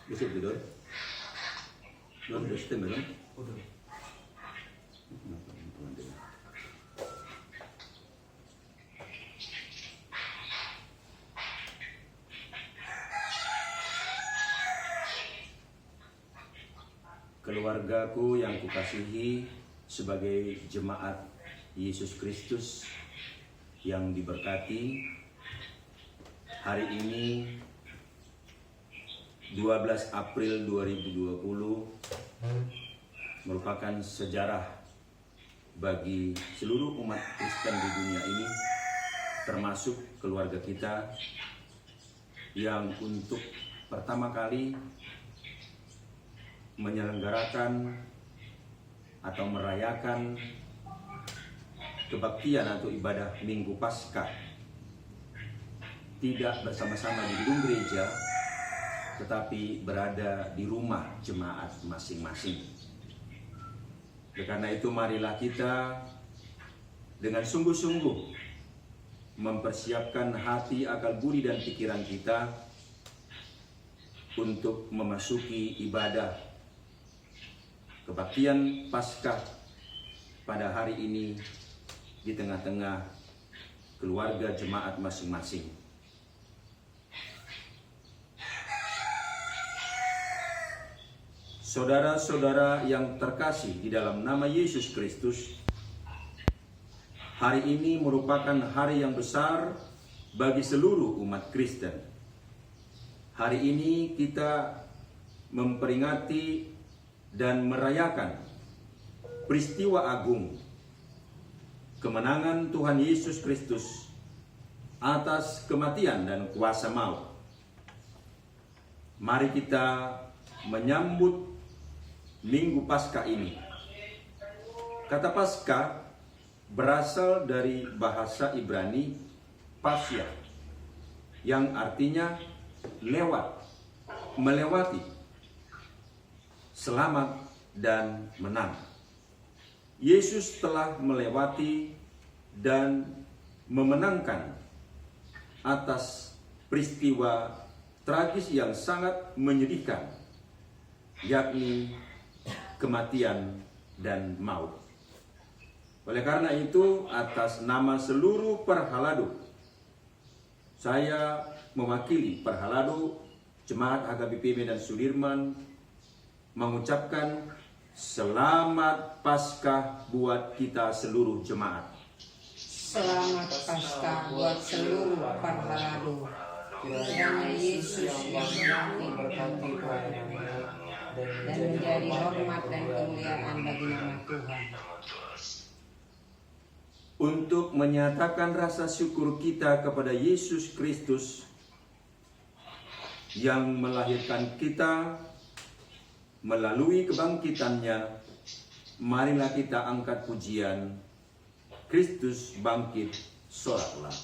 Bisa tidur? Belum sistem belum? Udah. Keluargaku yang kukasihi, sebagai jemaat Yesus Kristus yang diberkati, hari ini 12 April 2020 merupakan sejarah bagi seluruh umat Kristen di dunia ini, termasuk keluarga kita yang untuk pertama kali menyelenggarakan atau merayakan kebaktian atau ibadah Minggu Paskah tidak bersama-sama di gedung gereja, tetapi berada di rumah jemaat masing-masing. Karena itu marilah kita dengan sungguh-sungguh mempersiapkan hati, akal budi dan pikiran kita untuk memasuki ibadah kebaktian Paskah pada hari ini di tengah-tengah keluarga jemaat masing-masing. Saudara-saudara yang terkasih di dalam nama Yesus Kristus, hari ini merupakan hari yang besar bagi seluruh umat Kristen. Hari ini kita memperingati dan merayakan peristiwa agung kemenangan Tuhan Yesus Kristus atas kematian dan kuasa maut. Mari kita menyambut Minggu Paskah ini. Kata Paskah berasal dari bahasa Ibrani pasya, yang artinya lewat, melewati, selamat dan menang. Yesus telah melewati dan memenangkan atas peristiwa tragis yang sangat menyedihkan, yakni kematian dan maut. Oleh karena itu, atas nama seluruh Perhalado, saya mewakili Perhalado, Jemaat HKBP Medan Sudirman, mengucapkan selamat Paskah buat kita seluruh jemaat. Selamat Paskah buat seluruh Perhalado. Kiranya Yesus yang memberkati dan menjadi hormat dan kemuliaan bagi nama Tuhan. Untuk menyatakan rasa syukur kita kepada Yesus Kristus yang melahirkan kita melalui kebangkitannya, marilah kita angkat pujian Kristus bangkit, soraklah.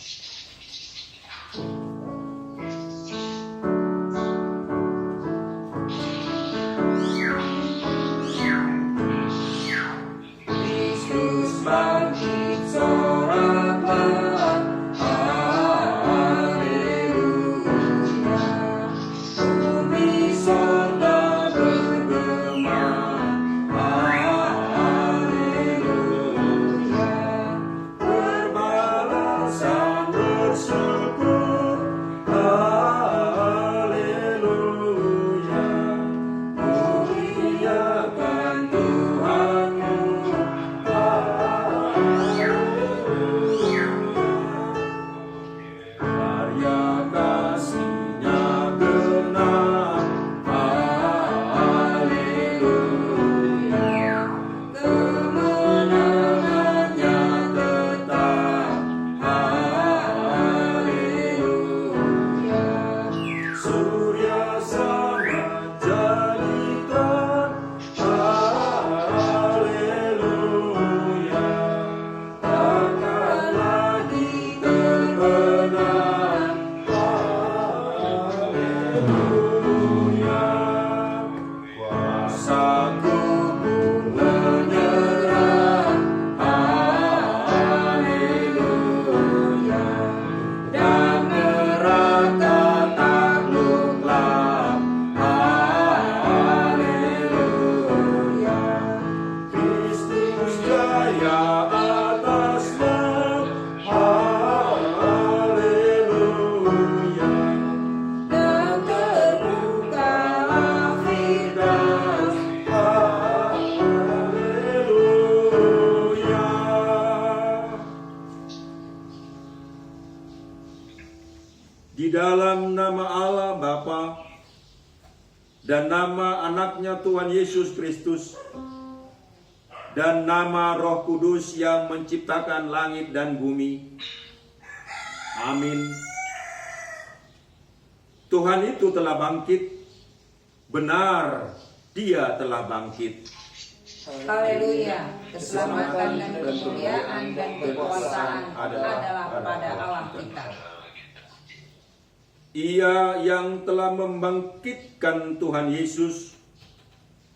di dalam nama Allah Bapa dan nama anaknya Tuhan Yesus Kristus dan nama Roh Kudus yang menciptakan langit dan bumi. Amin. Tuhan itu telah bangkit, benar Dia telah bangkit. Haleluya. Keselamatan dan kemuliaan dan kekuasaan adalah pada Allah kita. Ia yang telah membangkitkan Tuhan Yesus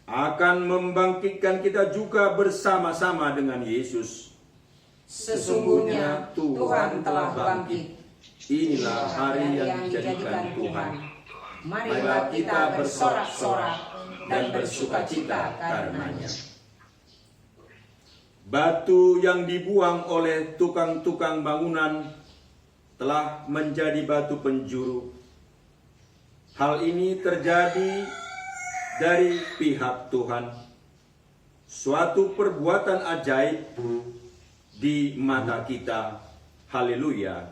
akan membangkitkan kita juga bersama-sama dengan Yesus. Sesungguhnya Tuhan telah bangkit. Inilah hari yang dijadikan Tuhan. Marilah kita bersorak-sorak dan bersukacita karenanya. Batu yang dibuang oleh tukang-tukang bangunan telah menjadi batu penjuru. Hal ini terjadi dari pihak Tuhan. Suatu perbuatan ajaib di mata kita. Haleluya.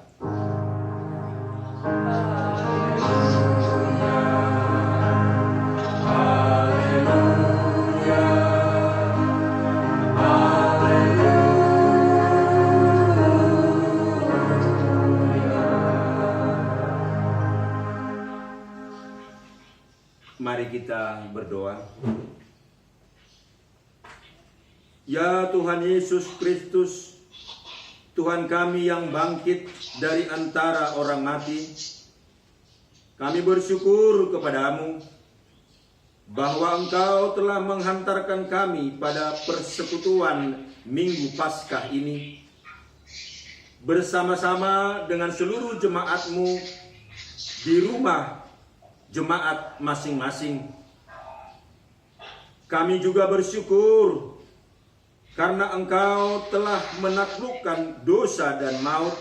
Mari kita berdoa. Ya Tuhan Yesus Kristus, Tuhan kami yang bangkit dari antara orang mati, kami bersyukur kepadamu bahwa Engkau telah menghantarkan kami pada persekutuan Minggu Paskah ini bersama-sama dengan seluruh jemaat-Mu di rumah jemaat masing-masing. Kami juga bersyukur karena Engkau telah menaklukkan dosa dan maut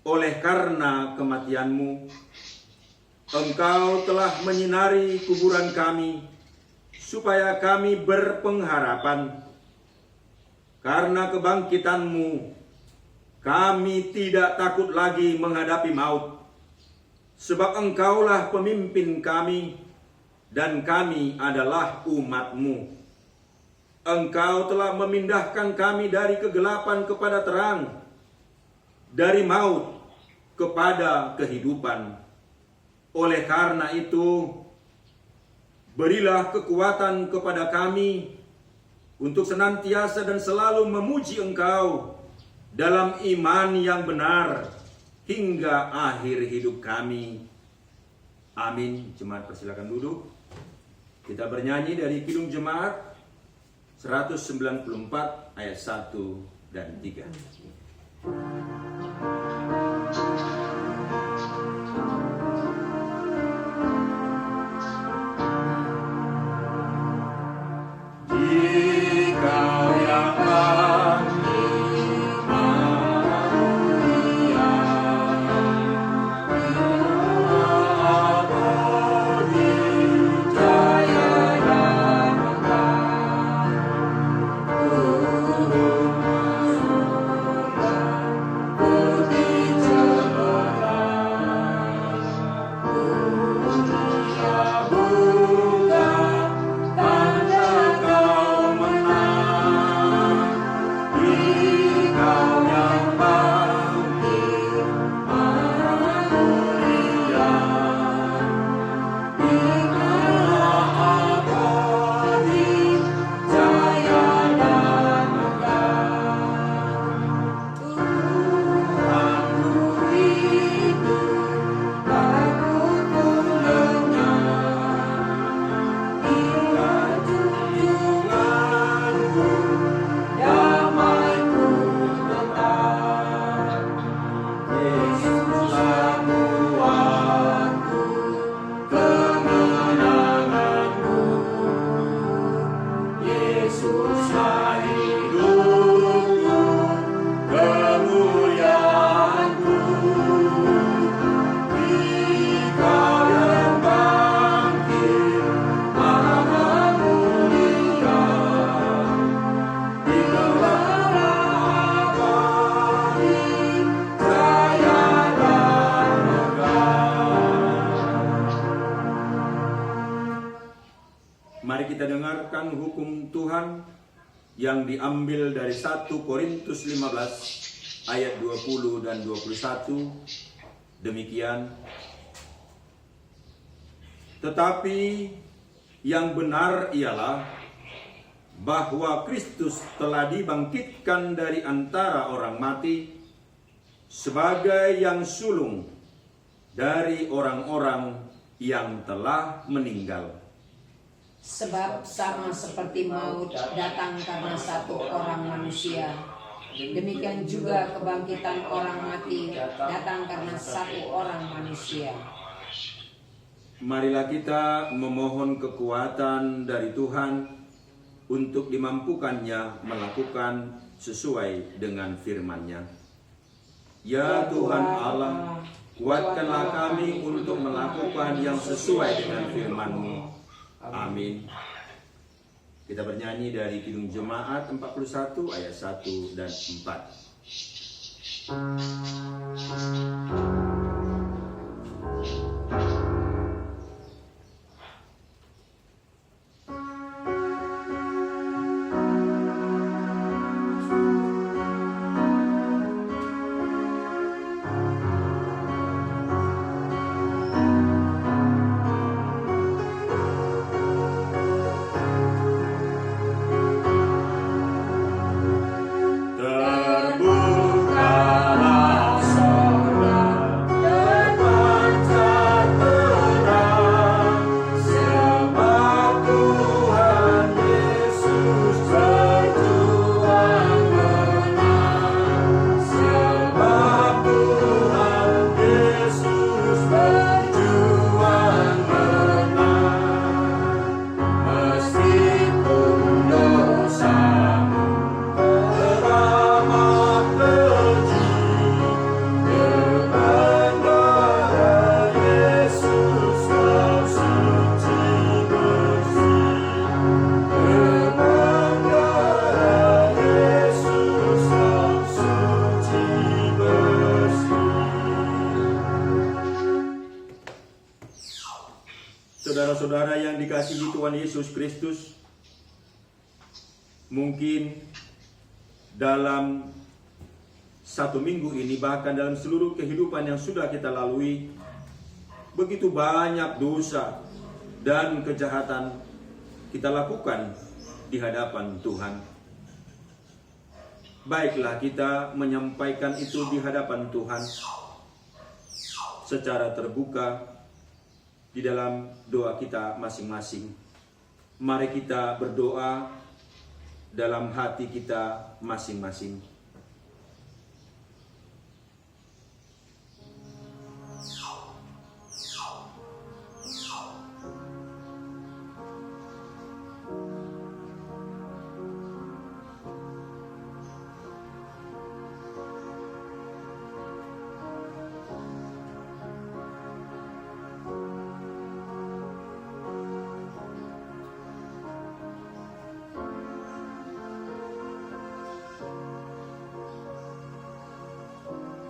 oleh karena kematian-Mu. Engkau telah menyinari kuburan kami supaya kami berpengharapan. Karena kebangkitan-Mu, kami tidak takut lagi menghadapi maut. Sebab Engkaulah pemimpin kami, dan kami adalah umat-Mu. Engkau telah memindahkan kami dari kegelapan kepada terang, dari maut kepada kehidupan. Oleh karena itu, berilah kekuatan kepada kami untuk senantiasa dan selalu memuji Engkau dalam iman yang benar, hingga akhir hidup kami. Amin. Jemaat persilakan duduk. Kita bernyanyi dari Kidung Jemaat 194 ayat 1 dan 3. Dikau yang Budi kita dengarkan hukum Tuhan yang diambil dari 1 Korintus 15 ayat 20 dan 21. Demikian. Tetapi yang benar ialah bahwa Kristus telah dibangkitkan dari antara orang mati sebagai yang sulung dari orang-orang yang telah meninggal. Sebab sama seperti maut datang karena satu orang manusia, demikian juga kebangkitan orang mati datang karena satu orang manusia. Marilah kita memohon kekuatan dari Tuhan untuk dimampukannya melakukan sesuai dengan firman-Nya. Ya Tuhan Allah, kuatkanlah kami untuk melakukan yang sesuai dengan firman-Mu. Amin. Kita bernyanyi dari Kidung Jemaat 41 ayat 1 dan 4. Saudara-saudara yang dikasihi Tuhan Yesus Kristus, mungkin dalam 1 minggu ini, bahkan dalam seluruh kehidupan yang sudah kita lalui, begitu banyak dosa dan kejahatan kita lakukan di hadapan Tuhan. Baiklah kita menyampaikan itu di hadapan Tuhan secara terbuka di dalam doa kita masing-masing. Mari kita berdoa dalam hati kita masing-masing.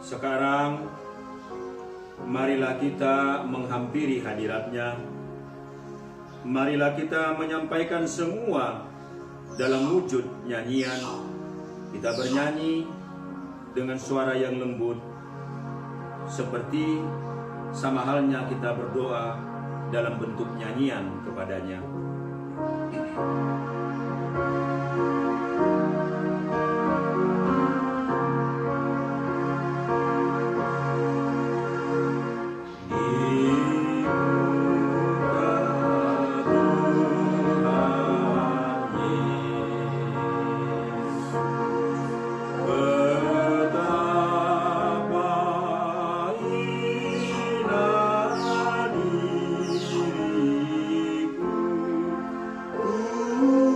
Sekarang, marilah kita menghampiri hadirat-Nya. Marilah kita menyampaikan semua dalam wujud nyanyian. Kita bernyanyi dengan suara yang lembut, seperti sama halnya kita berdoa dalam bentuk nyanyian kepada-Nya. Ooh.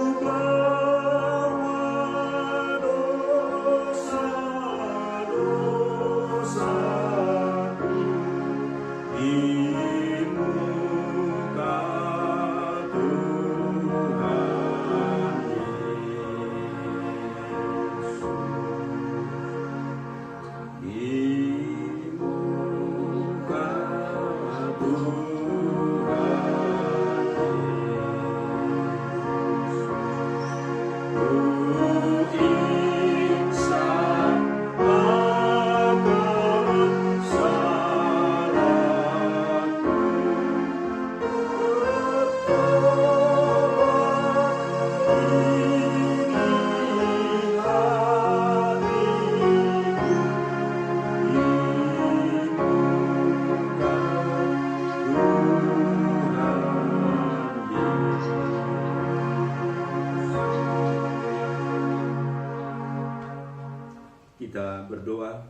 Kita berdoa.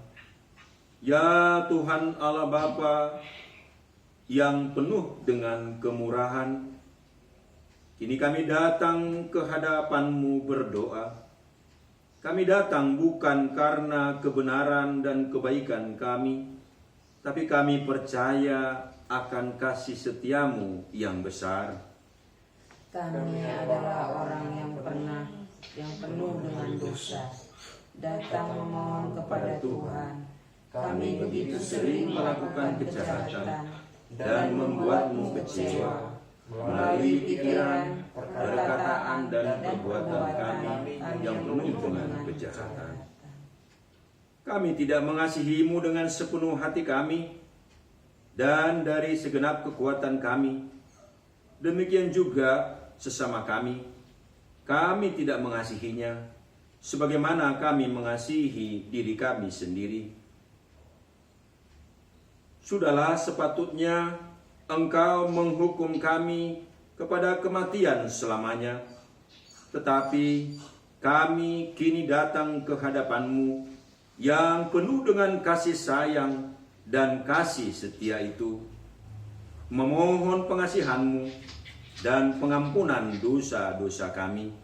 Ya Tuhan Allah Bapa yang penuh dengan kemurahan, kini kami datang ke hadapan-Mu berdoa. Kami datang bukan karena kebenaran dan kebaikan kami, tapi kami percaya akan kasih setia-Mu yang besar. Kami adalah orang yang penuh dengan dosa, datang memohon kepada Tuhan. Kami begitu sering melakukan kejahatan dan membuat-Mu kecewa melalui pikiran, perkataan, dan perbuatan kami yang penuh dengan kejahatan. Kami tidak mengasihi-Mu dengan sepenuh hati kami dan dari segenap kekuatan kami. Demikian juga sesama kami. Kami tidak mengasihinya sebagaimana kami mengasihi diri kami sendiri. Sudahlah sepatutnya Engkau menghukum kami kepada kematian selamanya. Tetapi kami kini datang ke hadapan-Mu yang penuh dengan kasih sayang dan kasih setia itu, memohon pengasihan-Mu dan pengampunan dosa-dosa kami.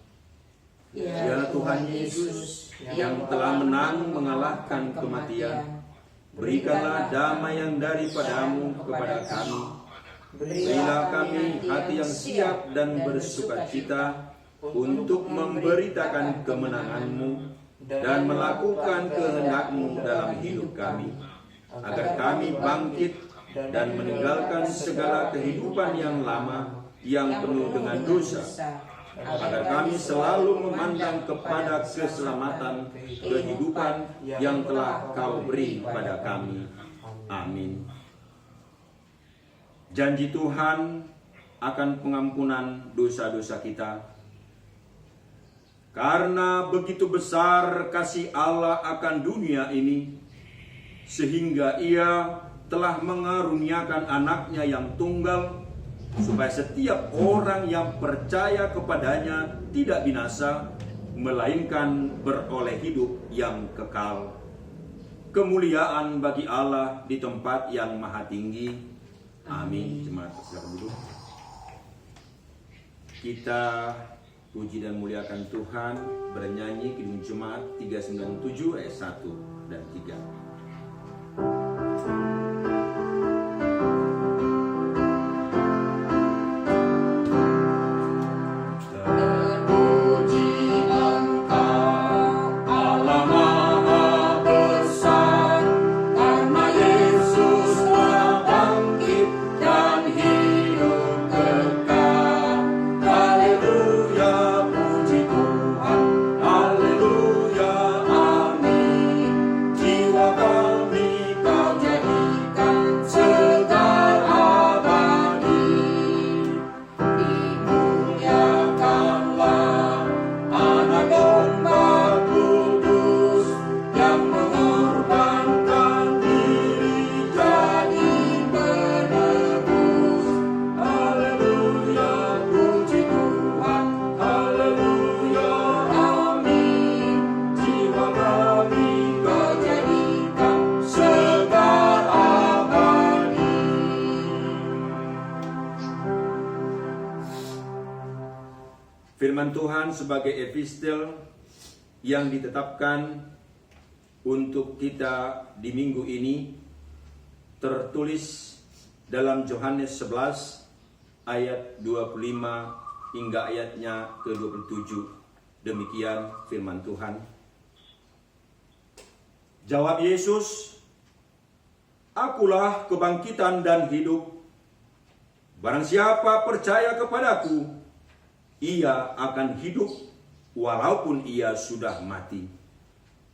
Ya Tuhan Yesus yang telah menang mengalahkan kematian, berikanlah damai yang daripada-Mu kepada kami. Berilah kami hati yang siap dan bersukacita untuk memberitakan kemenangan-Mu dan melakukan kehendak-Mu dalam hidup kami, agar kami bangkit dan meninggalkan segala kehidupan yang lama yang penuh dengan dosa, agar kami selalu memandang kepada keselamatan kehidupan yang telah Kau beri pada kami. Amin. Janji Tuhan akan pengampunan dosa-dosa kita. Karena begitu besar kasih Allah akan dunia ini, sehingga Ia telah mengaruniakan anaknya yang tunggal, supaya setiap orang yang percaya kepadanya tidak binasa, melainkan beroleh hidup yang kekal. Kemuliaan bagi Allah di tempat yang maha tinggi. Amin. Jemaat silakan duduk. Kita puji dan muliakan Tuhan bernyanyi Kidung Jemaat 397 ayat 1 dan 3. Firman Tuhan sebagai epistel yang ditetapkan untuk kita di minggu ini tertulis dalam Yohanes 11 ayat 25 hingga ayatnya ke-27. Demikian firman Tuhan. Jawab Yesus, "Akulah kebangkitan dan hidup. Barang siapa percaya kepadaku, ia akan hidup walaupun ia sudah mati.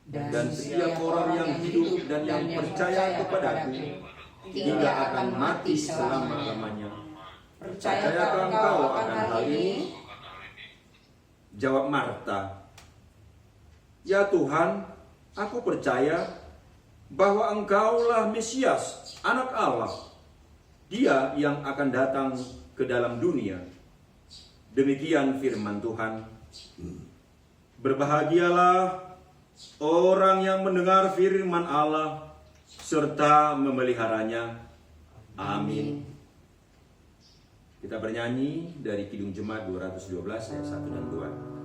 Dan setiap orang yang hidup dan yang percaya kepadaku tidak akan mati selama-lamanya. Percayakah engkau akan hal ini?" Jawab Marta, "Ya Tuhan, aku percaya bahwa Engkaulah Mesias, Anak Allah, Dia yang akan datang ke dalam dunia." Demikian firman Tuhan. Berbahagialah orang yang mendengar firman Allah serta memeliharanya. Amin. Kita bernyanyi dari Kidung Jemaat 212 ayat 1 dan 2.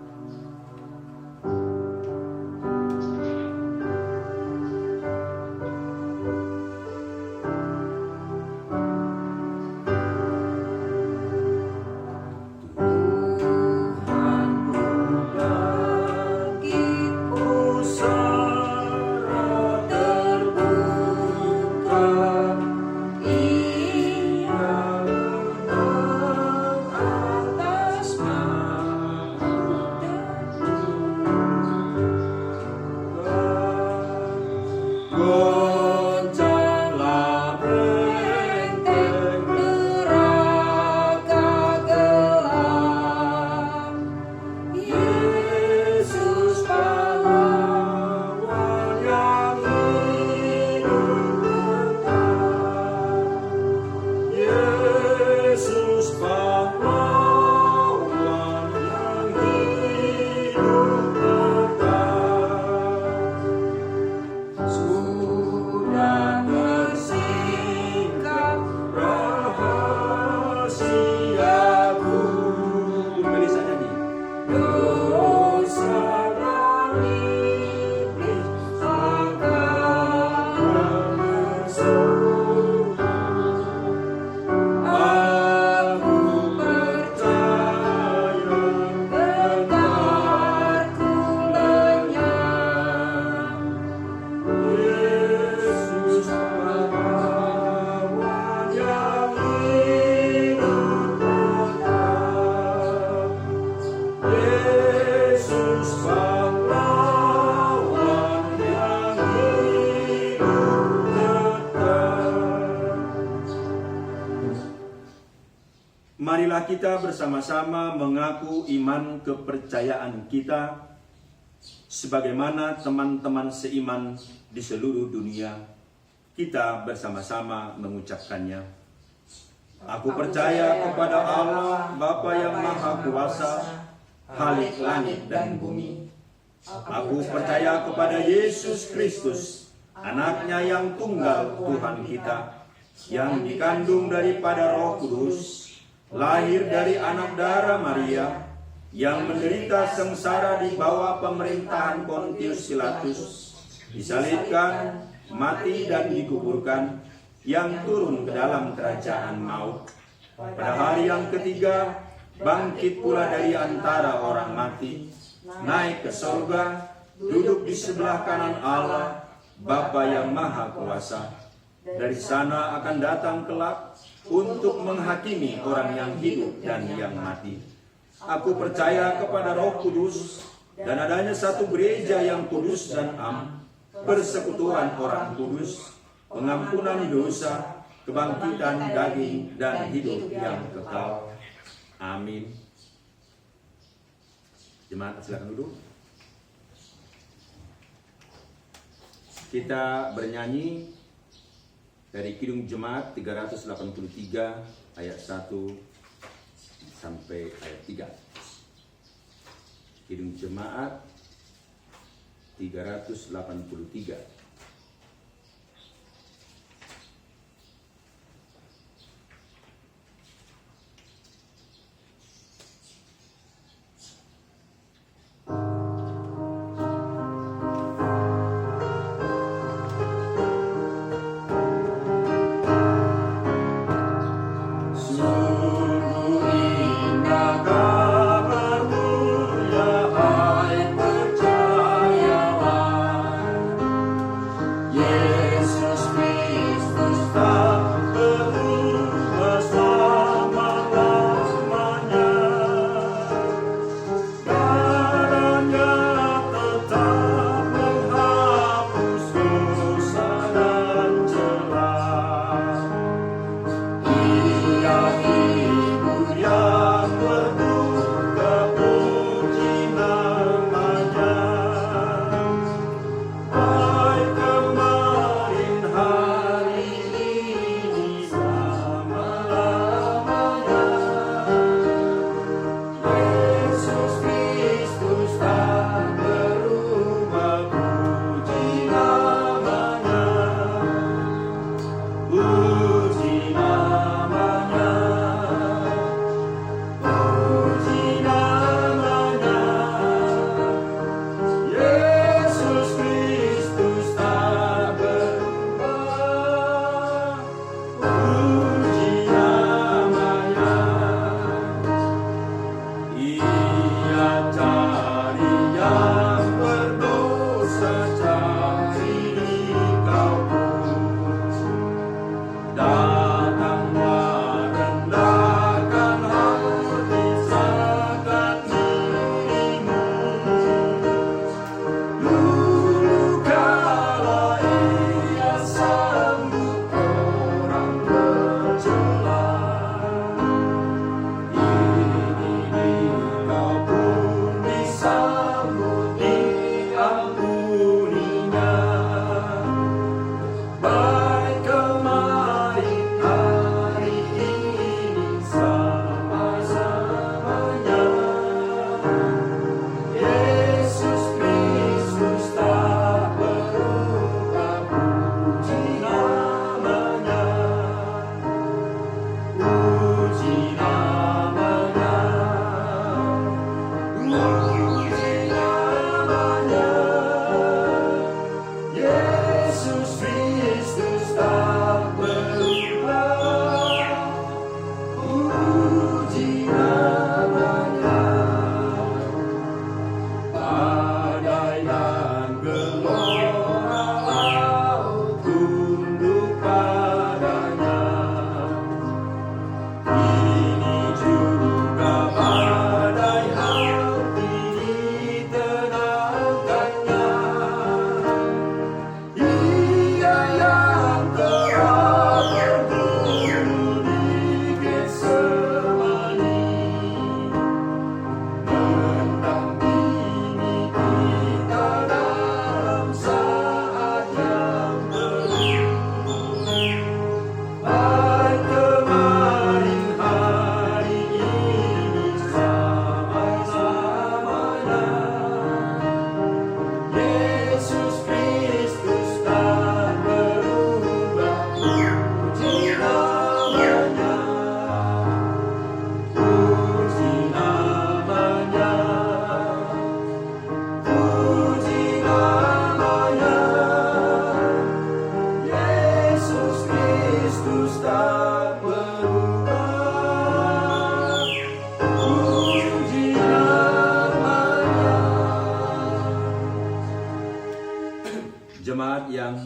Marilah kita bersama-sama mengaku iman kepercayaan kita sebagaimana teman-teman seiman di seluruh dunia. Kita bersama-sama mengucapkannya. Aku percaya kepada Allah, Bapa yang Maha Kuasa, Khalik langit dan bumi. Aku percaya kepada Yesus Kristus, Anaknya yang tunggal Tuhan kita, yang dikandung daripada Roh Kudus, lahir dari anak darah Maria, yang menderita sengsara di bawah pemerintahan Pontius Pilatus, disalibkan, mati dan dikuburkan, yang turun ke dalam kerajaan maut. Pada hari yang ketiga, bangkit pula dari antara orang mati, naik ke sorga, duduk di sebelah kanan Allah, Bapa yang Maha Kuasa. Dari sana akan datang kelak untuk menghakimi orang yang hidup dan yang mati. Aku percaya kepada Roh Kudus dan adanya satu gereja yang kudus dan am, persekutuan orang kudus, pengampunan dosa, kebangkitan daging dan hidup yang kekal. Amin. Jemaat silakan duduk. Kita bernyanyi dari Kidung Jemaat 383 ayat 1 sampai ayat 3. Kidung Jemaat 383. Jemaat yang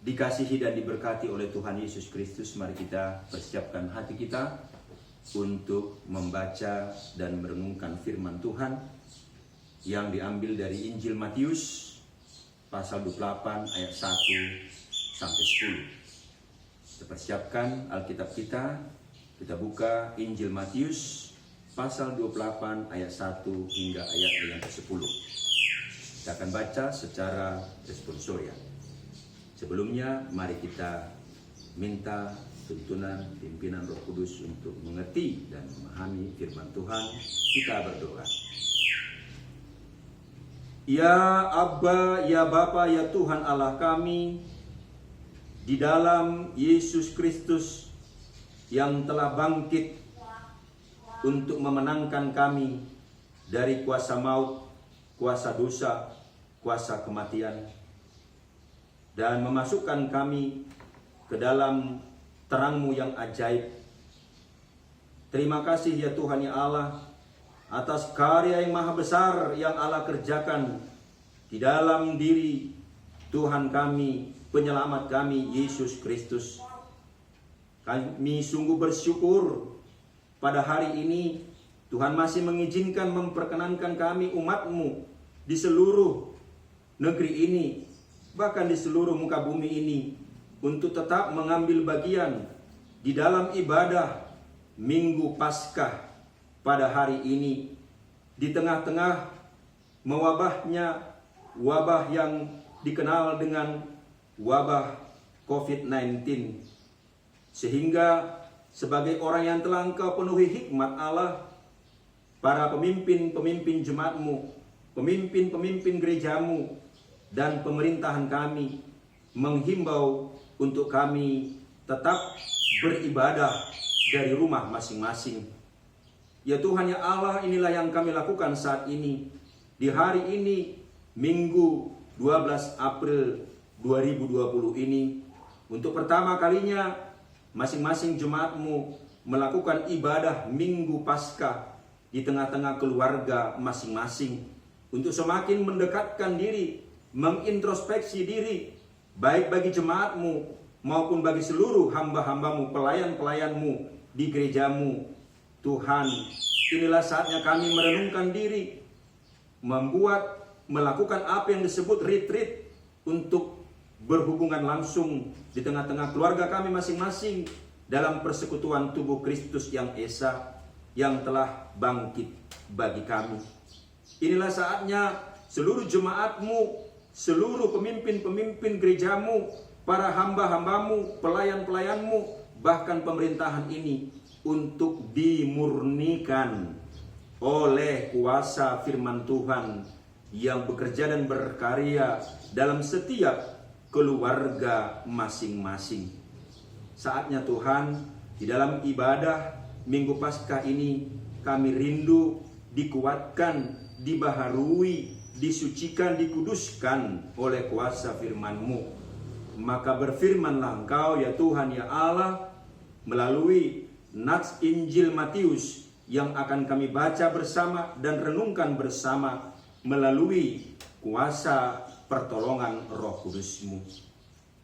dikasihi dan diberkati oleh Tuhan Yesus Kristus, mari kita persiapkan hati kita untuk membaca dan merenungkan firman Tuhan yang diambil dari Injil Matius pasal 28 ayat 1 sampai 10. Kita persiapkan Alkitab kita buka Injil Matius pasal 28 ayat 1 hingga ayat yang ke-10. Kita akan baca secara responsorial. Sebelumnya, mari kita minta tuntunan pimpinan Roh Kudus untuk mengerti dan memahami firman Tuhan. Kita berdoa. Ya Abba, ya Bapa, ya Tuhan Allah kami, di dalam Yesus Kristus yang telah bangkit untuk memenangkan kami dari kuasa maut, kuasa dosa, kuasa kematian, dan memasukkan kami ke dalam terang-Mu yang ajaib. Terima kasih ya Tuhan ya Allah atas karya yang maha besar yang Allah kerjakan di dalam diri Tuhan kami, penyelamat kami, Yesus Kristus. Kami sungguh bersyukur pada hari ini Tuhan masih mengizinkan memperkenankan kami umat-Mu di seluruh negeri ini, bahkan di seluruh muka bumi ini, untuk tetap mengambil bagian di dalam ibadah Minggu Paskah pada hari ini, di tengah-tengah mewabahnya wabah yang dikenal dengan wabah COVID-19. Sehingga sebagai orang yang telah Engkau penuhi hikmat Allah, para pemimpin-pemimpin jemaat-Mu, pemimpin-pemimpin gereja-Mu, dan pemerintahan kami menghimbau untuk kami tetap beribadah dari rumah masing-masing. Ya Tuhan ya Allah, inilah yang kami lakukan saat ini. Di hari ini, Minggu 12 April 2020 ini, untuk pertama kalinya masing-masing jemaat-Mu melakukan ibadah Minggu Paskah di tengah-tengah keluarga masing-masing, untuk semakin mendekatkan diri, mengintrospeksi diri, baik bagi jemaat-Mu maupun bagi seluruh hamba-hamba-Mu, pelayan-pelayan-Mu di gereja-Mu. Tuhan, inilah saatnya kami merenungkan diri, melakukan apa yang disebut retreat, untuk berhubungan langsung di tengah-tengah keluarga kami masing-masing dalam persekutuan tubuh Kristus yang esa, yang telah bangkit bagi kami. Inilah saatnya seluruh jemaat-Mu, seluruh pemimpin-pemimpin gereja-Mu, para hamba-hamba-Mu, pelayan-pelayan-Mu, bahkan pemerintahan ini, untuk dimurnikan oleh kuasa firman Tuhan yang bekerja dan berkarya dalam setiap keluarga masing-masing. Saatnya Tuhan, di dalam ibadah Minggu Paskah ini, kami rindu dikuatkan, dibaharui, disucikan, dikuduskan oleh kuasa firman-Mu. Maka berfirmanlah Engkau ya Tuhan ya Allah, melalui nats Injil Matius yang akan kami baca bersama dan renungkan bersama, melalui kuasa pertolongan Roh Kudus-Mu.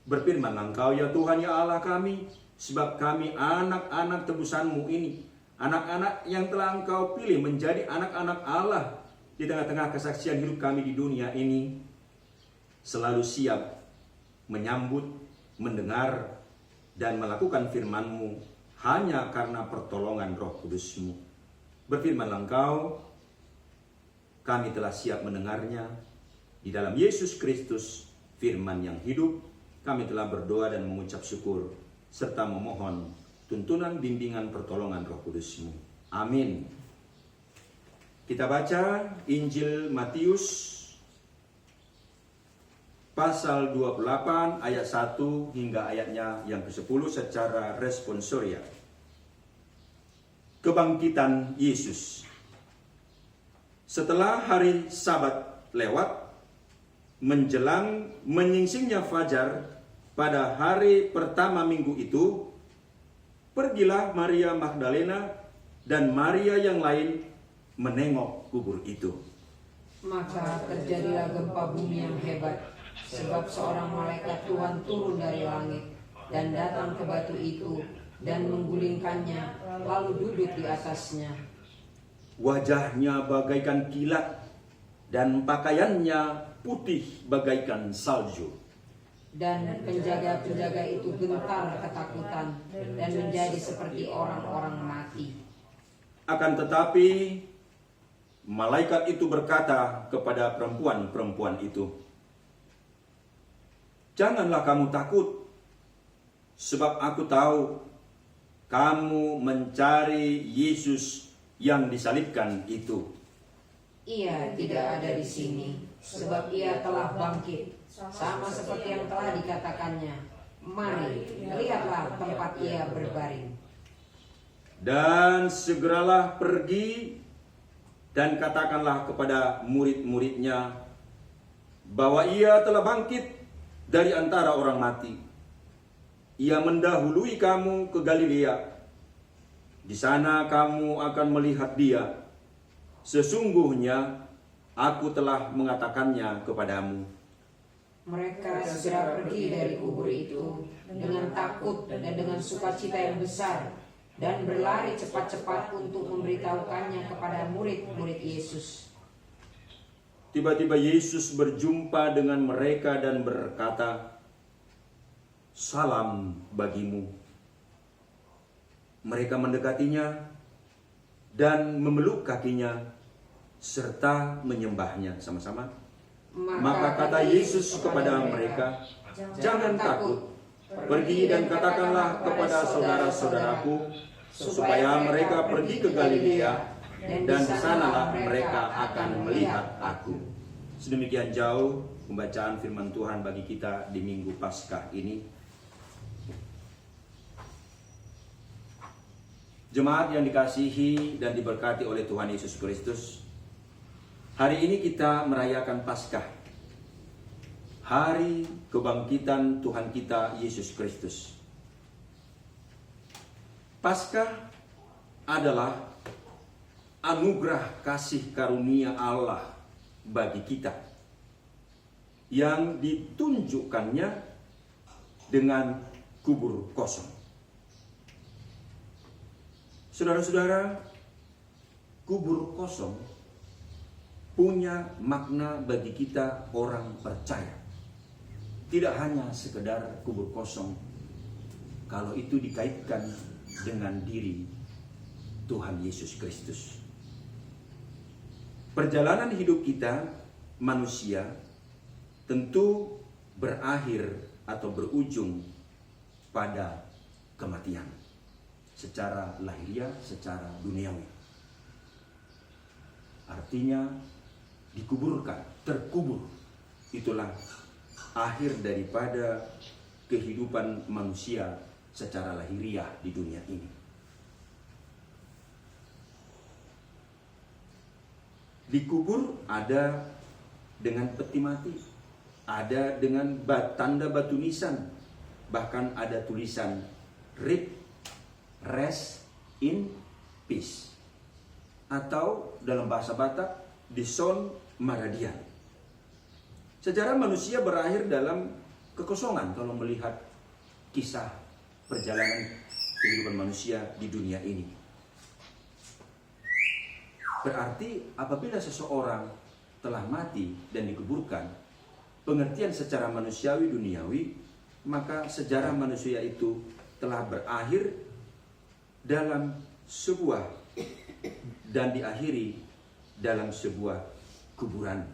Berfirmanlah Engkau ya Tuhan ya Allah kami, sebab kami anak-anak tebusan-Mu ini, anak-anak yang telah Engkau pilih menjadi anak-anak Allah di tengah-tengah kesaksian hidup kami di dunia ini, selalu siap menyambut, mendengar, dan melakukan firman-Mu hanya karena pertolongan Roh Kudus-Mu. Berfirmanlah Engkau, kami telah siap mendengarnya. Di dalam Yesus Kristus, firman yang hidup, kami telah berdoa dan mengucap syukur, serta memohon tuntunan bimbingan pertolongan Roh Kudus-Mu. Amin. Kita baca Injil Matius pasal 28 ayat 1 hingga ayatnya yang ke-10 secara responsorial. Kebangkitan Yesus. Setelah hari Sabat lewat, menjelang menyingsingnya fajar pada hari pertama minggu itu, pergilah Maria Magdalena dan Maria yang lain menengok kubur itu. Maka terjadilah gempa bumi yang hebat, Sebab seorang malaikat Tuhan turun dari langit dan datang ke batu itu dan menggulingkannya, lalu duduk di atasnya. Wajahnya bagaikan kilat dan pakaiannya putih bagaikan salju. Dan penjaga-penjaga itu gentar ketakutan dan menjadi seperti orang-orang mati. Akan tetapi malaikat itu berkata kepada perempuan-perempuan itu, "Janganlah kamu takut, sebab aku tahu kamu mencari Yesus yang disalibkan itu. Ia tidak ada di sini, sebab ia telah bangkit, sama seperti yang telah dikatakannya. Mari, lihatlah tempat ia berbaring." Dan segeralah pergi dan katakanlah kepada murid-muridnya bahwa ia telah bangkit dari antara orang mati. Ia mendahului kamu ke Galilea. Di sana kamu akan melihat dia. Sesungguhnya aku telah mengatakannya kepadamu. Mereka segera pergi dari kubur itu dengan takut dan dengan sukacita yang besar, dan berlari cepat-cepat untuk memberitahukannya kepada murid-murid Yesus. Tiba-tiba Yesus berjumpa dengan mereka dan berkata, "Salam bagimu." Mereka mendekatinya dan memeluk kakinya serta menyembahnya sama-sama. Maka kata Yesus kepada mereka, "Jangan takut. Pergi dan katakanlah kepada saudara-saudaraku supaya mereka pergi ke Galilea, dan di sanalah mereka akan melihat aku." Sedemikian jauh pembacaan firman Tuhan bagi kita di Minggu Paskah ini. Jemaat yang dikasihi dan diberkati oleh Tuhan Yesus Kristus, hari ini kita merayakan Paskah, hari kebangkitan Tuhan kita Yesus Kristus. Paskah adalah anugerah kasih karunia Allah bagi kita yang ditunjukkannya dengan kubur kosong. Saudara-saudara, kubur kosong punya makna bagi kita orang percaya. Tidak hanya sekedar kubur kosong kalau itu dikaitkan dengan diri Tuhan Yesus Kristus. Perjalanan hidup kita manusia tentu berakhir atau berujung pada kematian secara lahiriah, secara duniawi. Artinya dikuburkan, terkubur. Itulah akhir daripada kehidupan manusia secara lahiriah di dunia ini. Dikubur ada dengan peti mati, ada dengan tanda batu nisan, bahkan ada tulisan "Rip, rest in peace", atau dalam bahasa Batak "Dison Maradian". Sejarah manusia berakhir dalam kekosongan kalau melihat kisah perjalanan kehidupan manusia di dunia ini. Berarti apabila seseorang telah mati dan dikuburkan, pengertian secara manusiawi duniawi, maka sejarah manusia itu telah berakhir dalam sebuah dan diakhiri dalam sebuah kuburan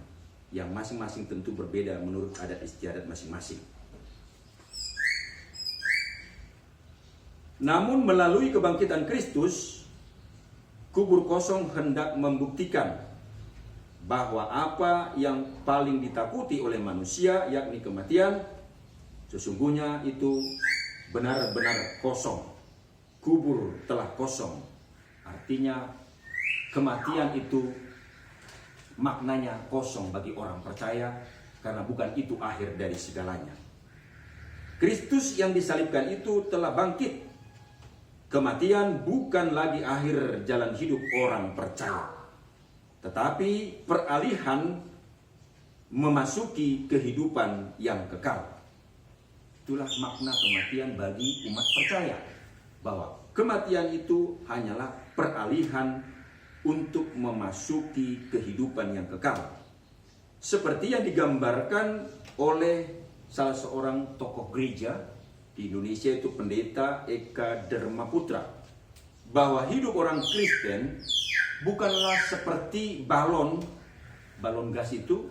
yang masing-masing tentu berbeda menurut adat istiadat masing-masing. Namun melalui kebangkitan Kristus, kubur kosong hendak membuktikan bahwa apa yang paling ditakuti oleh manusia, yakni kematian, sesungguhnya itu benar-benar kosong. Kubur telah kosong. Artinya kematian itu maknanya kosong bagi orang percaya, karena bukan itu akhir dari segalanya. Kristus yang disalibkan itu telah bangkit. Kematian bukan lagi akhir jalan hidup orang percaya, tetapi peralihan memasuki kehidupan yang kekal. Itulah makna kematian bagi umat percaya, bahwa kematian itu hanyalah peralihan untuk memasuki kehidupan yang kekal. Seperti yang digambarkan oleh salah seorang tokoh gereja di Indonesia, itu Pendeta Eka Dermaputra, bahwa hidup orang Kristen bukanlah seperti balon gas itu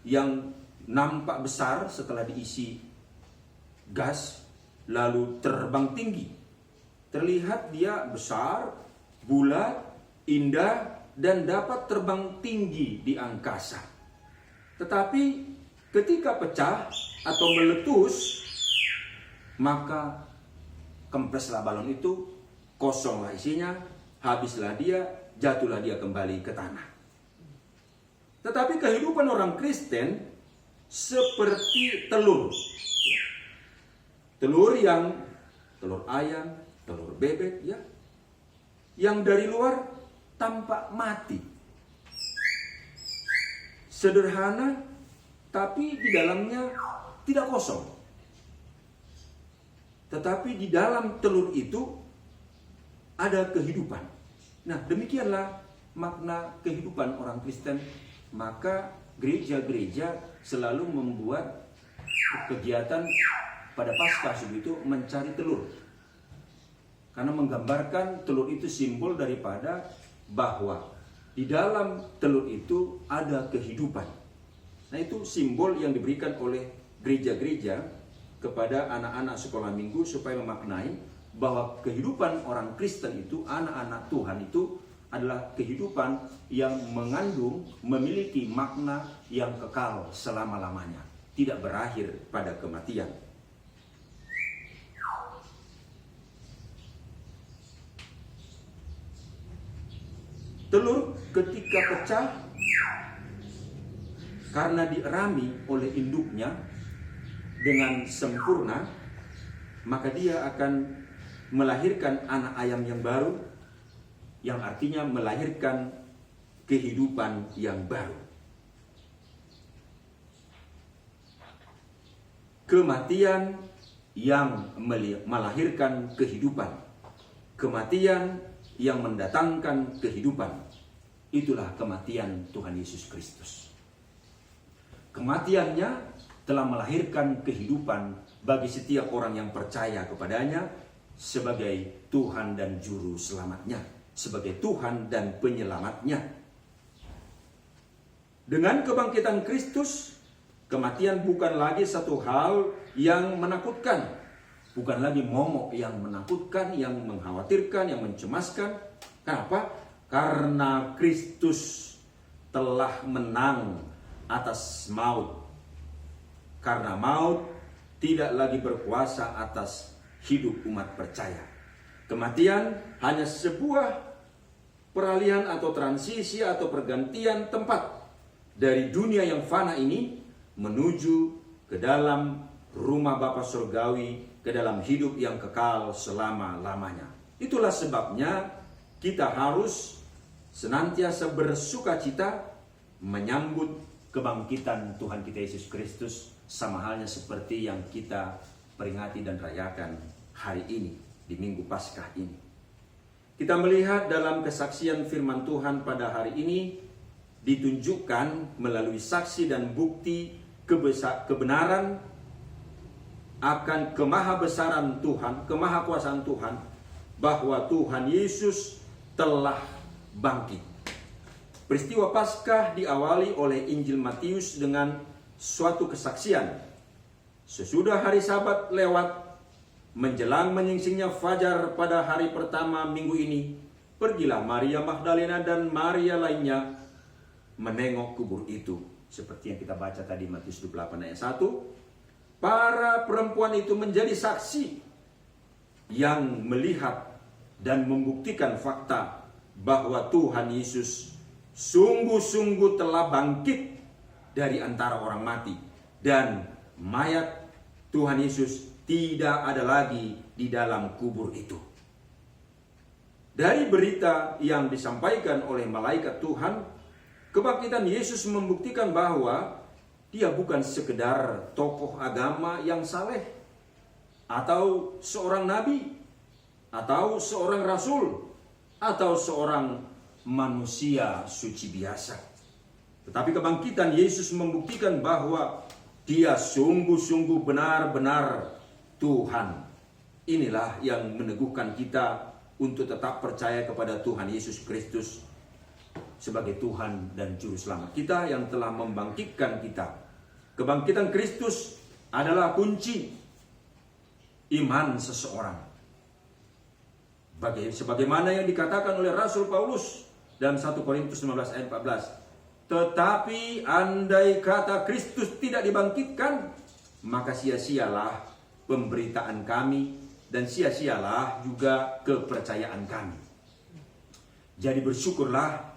yang nampak besar setelah diisi gas lalu terbang tinggi. Terlihat dia besar, bulat, indah, dan dapat terbang tinggi di angkasa. Tetapi ketika pecah atau meletus, maka kempreslah balon itu, kosonglah isinya, habislah dia, jatuhlah dia kembali ke tanah. Tetapi kehidupan orang Kristen seperti telur. Telur ayam, telur bebek, ya, yang dari luar tampak mati. Sederhana, tapi di dalamnya tidak kosong. Tetapi di dalam telur itu ada kehidupan. Nah, demikianlah makna kehidupan orang Kristen. Maka gereja-gereja selalu membuat kegiatan pada Paskah itu mencari telur. Karena menggambarkan telur itu simbol daripada bahwa di dalam telur itu ada kehidupan. Nah, itu simbol yang diberikan oleh gereja-gereja kepada anak-anak sekolah minggu supaya memaknai bahwa kehidupan orang Kristen itu, anak-anak Tuhan itu adalah kehidupan yang mengandung, memiliki makna yang kekal selama-lamanya, tidak berakhir pada kematian. Telur ketika pecah karena dierami oleh induknya dengan sempurna, maka dia akan melahirkan anak ayam yang baru, yang artinya melahirkan kehidupan yang baru. Kematian yang melahirkan kehidupan, kematian yang mendatangkan kehidupan, itulah kematian Tuhan Yesus Kristus. Kematiannya telah melahirkan kehidupan bagi setiap orang yang percaya kepadanya sebagai Tuhan dan Juru Selamatnya, sebagai Tuhan dan Penyelamatnya. Dengan kebangkitan Kristus, kematian bukan lagi satu hal yang menakutkan, bukan lagi momok yang menakutkan, yang mengkhawatirkan, yang mencemaskan. Kenapa? Karena Kristus telah menang atas maut. Karena maut tidak lagi berkuasa atas hidup umat percaya. Kematian hanya sebuah peralihan atau transisi atau pergantian tempat dari dunia yang fana ini menuju ke dalam rumah Bapa Surgawi, ke dalam hidup yang kekal selama-lamanya. Itulah sebabnya kita harus senantiasa bersukacita menyambut kebangkitan Tuhan kita Yesus Kristus, sama halnya seperti yang kita peringati dan rayakan hari ini, di Minggu Paskah ini. Kita melihat dalam kesaksian firman Tuhan pada hari ini ditunjukkan melalui saksi dan bukti kebenaran akan kemahabesaran Tuhan, kemahakuasaan Tuhan, bahwa Tuhan Yesus telah bangkit. Peristiwa Paskah diawali oleh Injil Matius dengan suatu kesaksian. Sesudah hari Sabat lewat, menjelang menyingsingnya fajar pada hari pertama minggu ini, pergilah Maria Magdalena dan Maria lainnya menengok kubur itu. Seperti yang kita baca tadi Matius 28 ayat 1. Para perempuan itu menjadi saksi yang melihat dan membuktikan fakta bahwa Tuhan Yesus sungguh-sungguh telah bangkit dari antara orang mati, dan mayat Tuhan Yesus tidak ada lagi di dalam kubur itu. Dari berita yang disampaikan oleh malaikat Tuhan, kebangkitan Yesus membuktikan bahwa Dia bukan sekedar tokoh agama yang saleh, atau seorang nabi, atau seorang rasul, atau seorang manusia suci biasa. Tetapi kebangkitan Yesus membuktikan bahwa Dia sungguh-sungguh benar-benar Tuhan. Inilah yang meneguhkan kita untuk tetap percaya kepada Tuhan Yesus Kristus sebagai Tuhan dan Juru Selamat kita yang telah membangkitkan kita. Kebangkitan Kristus adalah kunci iman seseorang. Sebagaimana yang dikatakan oleh Rasul Paulus dalam 1 Korintus 15 ayat 14. Tetapi andai kata Kristus tidak dibangkitkan, maka sia-sialah pemberitaan kami dan sia-sialah juga kepercayaan kami. Jadi bersyukurlah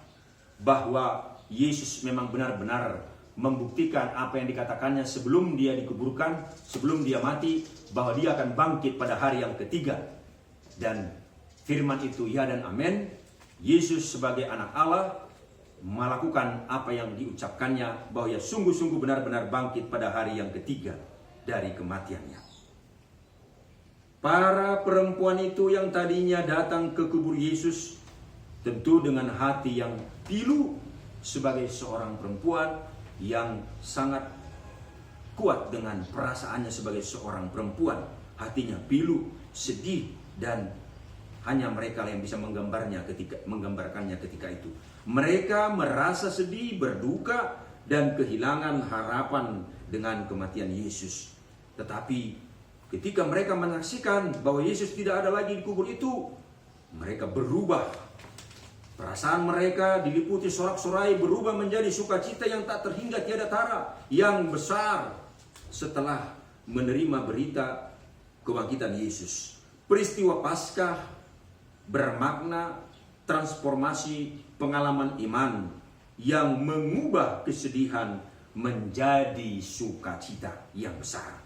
bahwa Yesus memang benar-benar membuktikan apa yang dikatakannya sebelum Dia dikuburkan, sebelum Dia mati, bahwa Dia akan bangkit pada hari yang ketiga. Dan firman itu ya dan amin. Yesus sebagai anak Allah melakukan apa yang diucapkannya, bahwa Ia sungguh-sungguh benar-benar bangkit pada hari yang ketiga dari kematiannya. Para perempuan itu yang tadinya datang ke kubur Yesus, tentu dengan hati yang pilu sebagai seorang perempuan yang sangat kuat dengan perasaannya sebagai seorang perempuan. Hatinya pilu, sedih, dan hanya mereka yang bisa menggambarkannya ketika itu. Mereka merasa sedih, berduka, dan kehilangan harapan dengan kematian Yesus. Tetapi ketika mereka menyaksikan bahwa Yesus tidak ada lagi di kubur itu, mereka berubah. Perasaan mereka diliputi sorak-sorai, berubah menjadi sukacita yang tak terhingga tiada tara, yang besar setelah menerima berita kebangkitan Yesus. Peristiwa Paskah bermakna transformasi pengalaman iman yang mengubah kesedihan menjadi sukacita yang besar,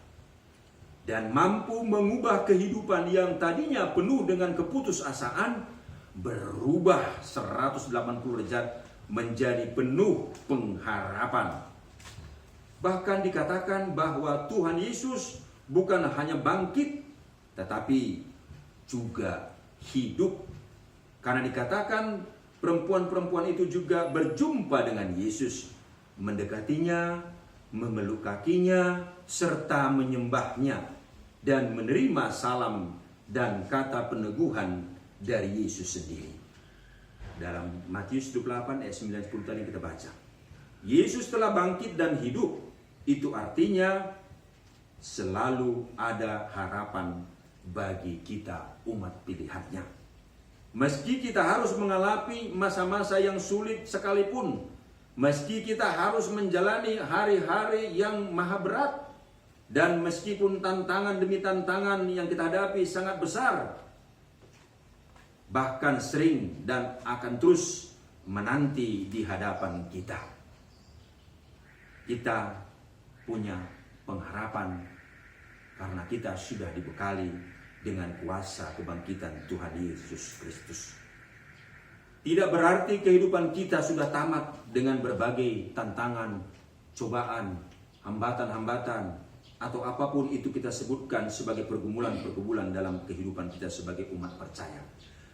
dan mampu mengubah kehidupan yang tadinya penuh dengan keputusasaan berubah 180 derajat menjadi penuh pengharapan. Bahkan dikatakan bahwa Tuhan Yesus bukan hanya bangkit, tetapi juga hidup. Karena dikatakan perempuan-perempuan itu juga berjumpa dengan Yesus, mendekatinya, memeluk kakinya, serta menyembahnya, dan menerima salam dan kata peneguhan dari Yesus sendiri. Dalam Matius 28 ayat 9-10 tadi kita baca, Yesus telah bangkit dan hidup. Itu artinya selalu ada harapan bagi kita umat pilihannya. Meski kita harus mengalami masa-masa yang sulit sekalipun, meski kita harus menjalani hari-hari yang maha berat, dan meskipun tantangan demi tantangan yang kita hadapi sangat besar, bahkan sering dan akan terus menanti di hadapan kita, kita punya pengharapan karena kita sudah dibekali dengan kuasa kebangkitan Tuhan Yesus Kristus. Tidak berarti kehidupan kita sudah tamat dengan berbagai tantangan, cobaan, hambatan-hambatan, atau apapun itu kita sebutkan sebagai pergumulan-pergumulan dalam kehidupan kita sebagai umat percaya.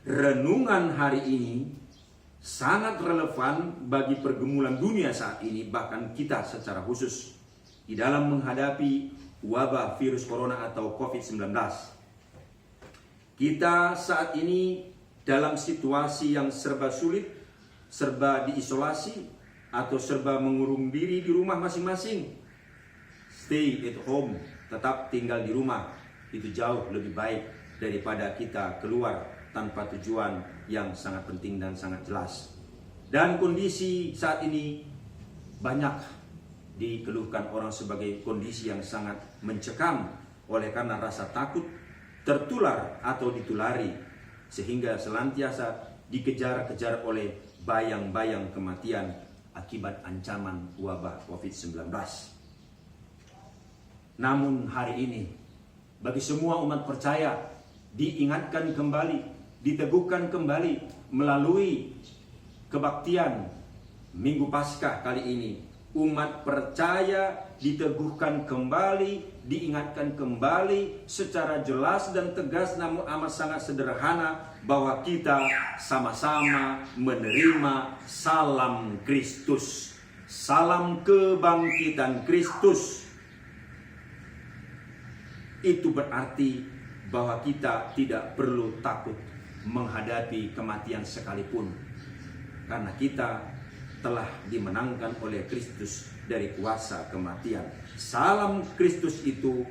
Renungan hari ini sangat relevan bagi pergumulan dunia saat ini, bahkan kita secara khusus di dalam menghadapi wabah virus corona atau COVID-19. Kita saat ini dalam situasi yang serba sulit, serba diisolasi, atau serba mengurung diri di rumah masing-masing. Stay at home, tetap tinggal di rumah, itu jauh lebih baik daripada kita keluar tanpa tujuan yang sangat penting dan sangat jelas. Dan kondisi saat ini banyak dikeluhkan orang sebagai kondisi yang sangat mencekam oleh karena rasa takut tertular atau ditulari, sehingga senantiasa dikejar-kejar oleh bayang-bayang kematian akibat ancaman wabah COVID-19. Namun hari ini bagi semua umat percaya diingatkan kembali, diteguhkan kembali melalui kebaktian Minggu Paskah kali ini umat percaya diteguhkan kembali, diingatkan kembali secara jelas dan tegas namun amat sangat sederhana bahwa kita sama-sama menerima salam Kristus, salam kebangkitan Kristus. Itu berarti bahwa kita tidak perlu takut menghadapi kematian sekalipun, karena kita telah dimenangkan oleh Kristus dari kuasa kematian. Salam Kristus itu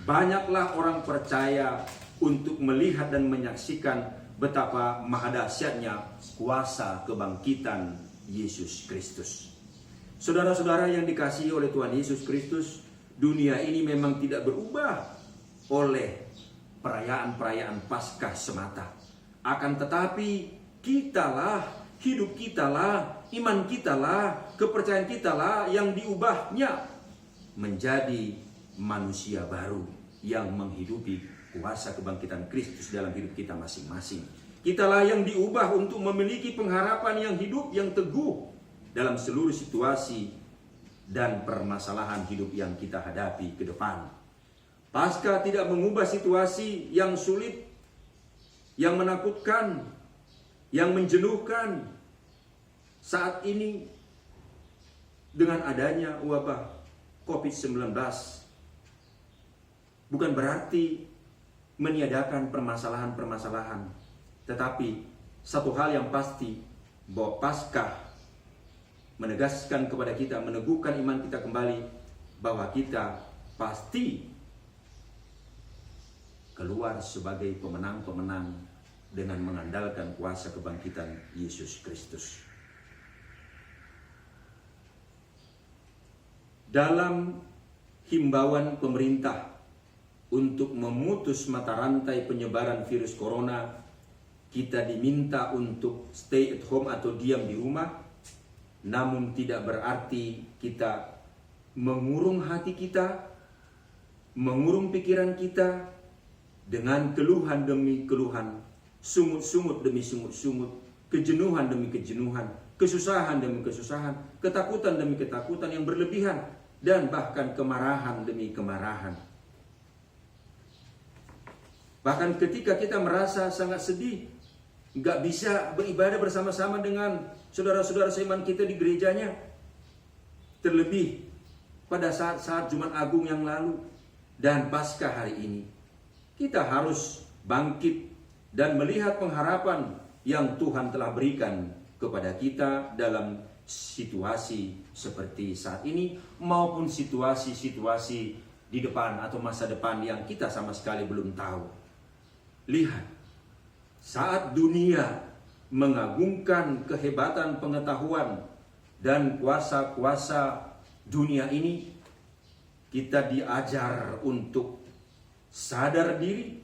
banyaklah orang percaya untuk melihat dan menyaksikan betapa maha dahsyatnya kuasa kebangkitan Yesus Kristus. Saudara-saudara yang dikasihi oleh Tuhan Yesus Kristus, dunia ini memang tidak berubah oleh perayaan-perayaan Paskah semata. Akan tetapi kitalah, hidup kitalah, iman kitalah, kepercayaan kitalah yang diubahnya menjadi manusia baru yang menghidupi kuasa kebangkitan Kristus dalam hidup kita masing-masing. Kitalah yang diubah untuk memiliki pengharapan yang hidup, yang teguh dalam seluruh situasi dan permasalahan hidup yang kita hadapi ke depan. Paskah tidak mengubah situasi yang sulit, yang menakutkan, yang menjenuhkan saat ini dengan adanya wabah COVID-19. Bukan berarti meniadakan permasalahan-permasalahan, tetapi satu hal yang pasti bahwa Paskah menegaskan kepada kita, meneguhkan iman kita kembali bahwa kita pasti keluar sebagai pemenang-pemenang dengan mengandalkan kuasa kebangkitan Yesus Kristus. Dalam himbauan pemerintah untuk memutus mata rantai penyebaran virus corona, kita diminta untuk stay at home atau diam di rumah, namun tidak berarti kita mengurung hati kita, mengurung pikiran kita dengan keluhan demi keluhan, sungut-sungut demi sungut-sungut, kejenuhan demi kejenuhan, kesusahan demi kesusahan, ketakutan demi ketakutan yang berlebihan, dan bahkan kemarahan demi kemarahan. Bahkan ketika kita merasa sangat sedih, nggak bisa beribadah bersama-sama dengan saudara-saudara seiman kita di gerejanya, terlebih pada saat-saat Jumat Agung yang lalu dan Paskah hari ini, kita harus bangkit dan melihat pengharapan yang Tuhan telah berikan kepada kita dalam situasi seperti saat ini maupun situasi-situasi di depan atau masa depan yang kita sama sekali belum tahu. Lihat, saat dunia mengagungkan kehebatan pengetahuan dan kuasa-kuasa dunia ini, kita diajar untuk sadar diri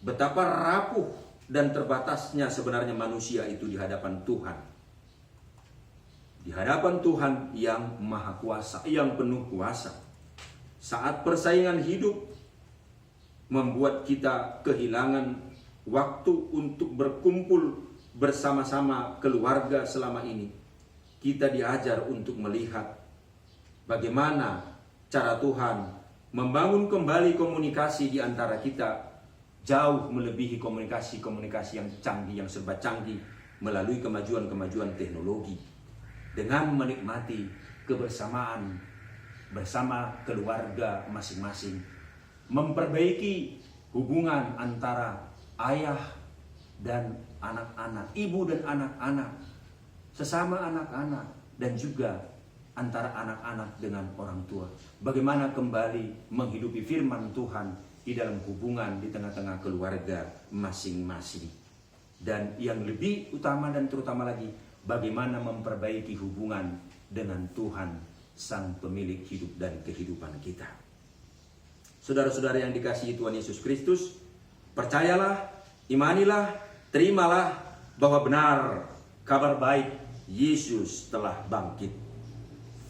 betapa rapuh dan terbatasnya sebenarnya manusia itu di hadapan Tuhan. Di hadapan Tuhan yang maha kuasa, yang penuh kuasa. Saat persaingan hidup membuat kita kehilangan waktu untuk berkumpul bersama-sama keluarga selama ini, kita diajar untuk melihat bagaimana cara Tuhan membangun kembali komunikasi di antara kita, jauh melebihi komunikasi-komunikasi yang canggih, yang serba canggih melalui kemajuan-kemajuan teknologi, dengan menikmati kebersamaan bersama keluarga masing-masing, memperbaiki hubungan antara ayah dan anak-anak, ibu dan anak-anak, sesama anak-anak, dan juga antara anak-anak dengan orang tua. Bagaimana kembali menghidupi firman Tuhan di dalam hubungan di tengah-tengah keluarga masing-masing. Dan yang lebih utama dan terutama lagi, bagaimana memperbaiki hubungan dengan Tuhan, Sang Pemilik hidup dan kehidupan kita. Saudara-saudara yang dikasihi Tuhan Yesus Kristus, percayalah, imanilah, terimalah bahwa benar kabar baik Yesus telah bangkit.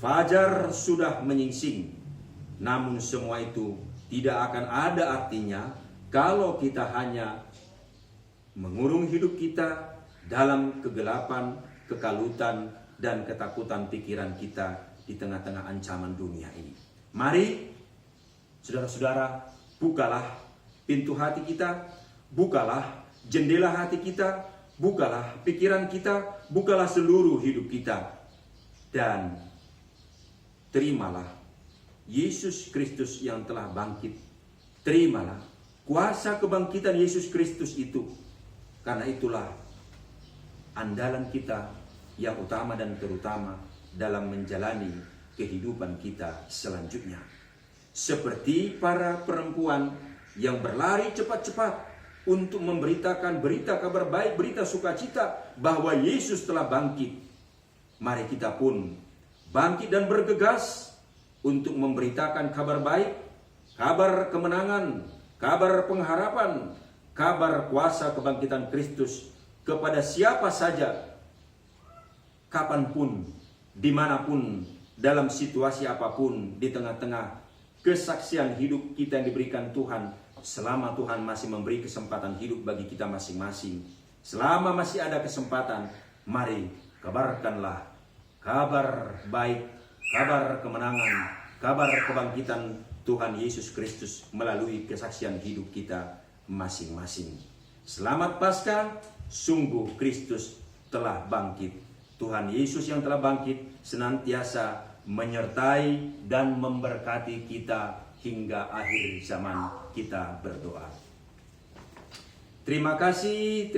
Fajar sudah menyingsing, namun semua itu tidak akan ada artinya kalau kita hanya mengurung hidup kita dalam kegelapan, kekalutan, dan ketakutan pikiran kita di tengah-tengah ancaman dunia ini. Mari, saudara-saudara, bukalah pintu hati kita, bukalah jendela hati kita, bukalah pikiran kita, bukalah seluruh hidup kita, dan terimalah Yesus Kristus yang telah bangkit. Terimalah kuasa kebangkitan Yesus Kristus itu. Karena itulah andalan kita yang utama dan terutama dalam menjalani kehidupan kita selanjutnya. Seperti para perempuan yang berlari cepat-cepat untuk memberitakan berita kabar baik, berita sukacita bahwa Yesus telah bangkit. Mari kita pun bangkit dan bergegas untuk memberitakan kabar baik, kabar kemenangan, kabar pengharapan, kabar kuasa kebangkitan Kristus kepada siapa saja, kapanpun, dimanapun, dalam situasi apapun, di tengah-tengah kesaksian hidup kita yang diberikan Tuhan, selama Tuhan masih memberi kesempatan hidup bagi kita masing-masing. Selama masih ada kesempatan, mari kabarkanlah kabar baik, kabar kemenangan, kabar kebangkitan Tuhan Yesus Kristus melalui kesaksian hidup kita masing-masing. Selamat Paskah, sungguh Kristus telah bangkit. Tuhan Yesus yang telah bangkit senantiasa menyertai dan memberkati kita hingga akhir zaman. Kita berdoa. Terima kasih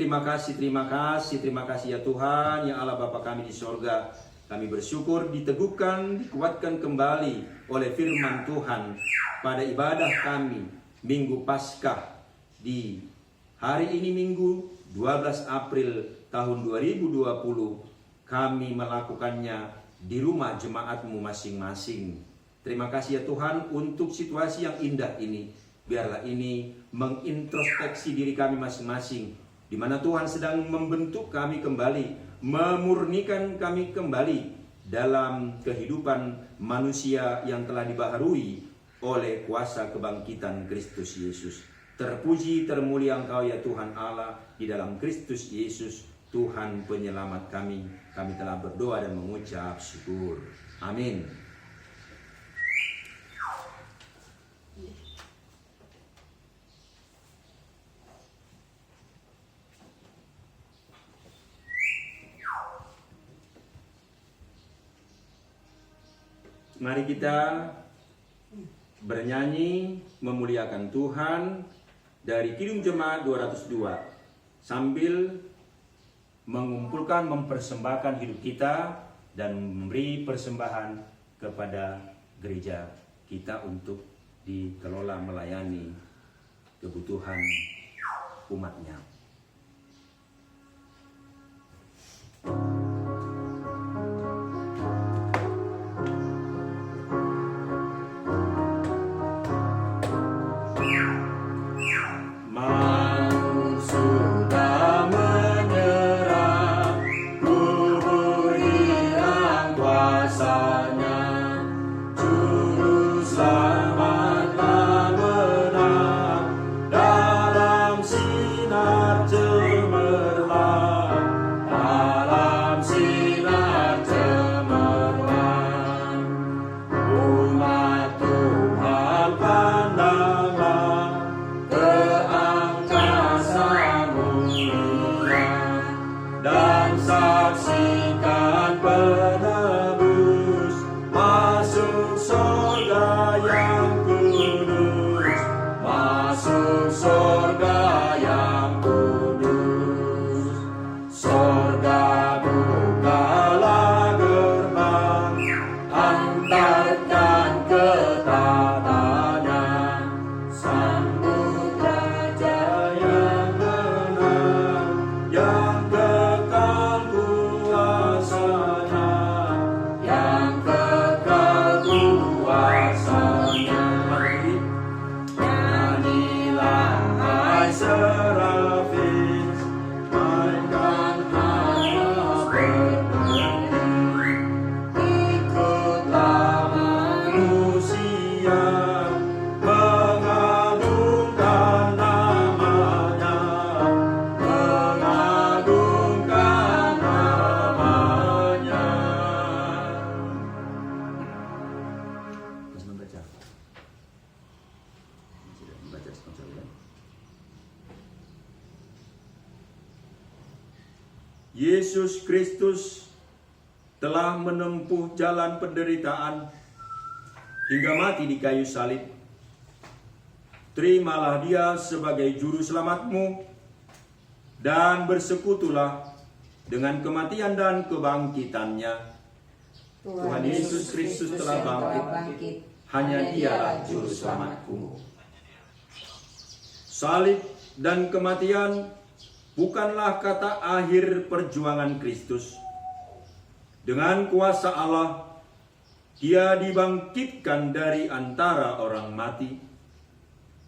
ya Tuhan, ya Allah Bapa kami di sorga. Kami bersyukur diteguhkan, dikuatkan kembali oleh firman Tuhan pada ibadah kami Minggu Paskah di hari ini Minggu 12 April tahun 2020. Kami melakukannya di rumah jemaat-Mu masing-masing. Terima kasih ya Tuhan untuk situasi yang indah ini. Biarlah ini mengintrospeksi diri kami masing-masing, di mana Tuhan sedang membentuk kami kembali, memurnikan kami kembali dalam kehidupan manusia yang telah dibaharui oleh kuasa kebangkitan Kristus Yesus. Terpuji, termulia Engkau ya Tuhan Allah, di dalam Kristus Yesus, Tuhan penyelamat kami. Kami telah berdoa dan mengucap syukur. Amin. Mari kita bernyanyi memuliakan Tuhan dari Kidung Jemaat 202 sambil mengumpulkan, mempersembahkan hidup kita dan memberi persembahan kepada gereja kita untuk dikelola melayani kebutuhan umatnya. Yesus Kristus telah menempuh jalan penderitaan hingga mati di kayu salib. Terimalah Dia sebagai juru selamatmu dan bersekutulah dengan kematian dan kebangkitannya. Tuhan Yesus Kristus telah bangkit, hanya Dialah juru selamatku. Salib dan kematian bukanlah kata akhir perjuangan Kristus. Dengan kuasa Allah, Dia dibangkitkan dari antara orang mati.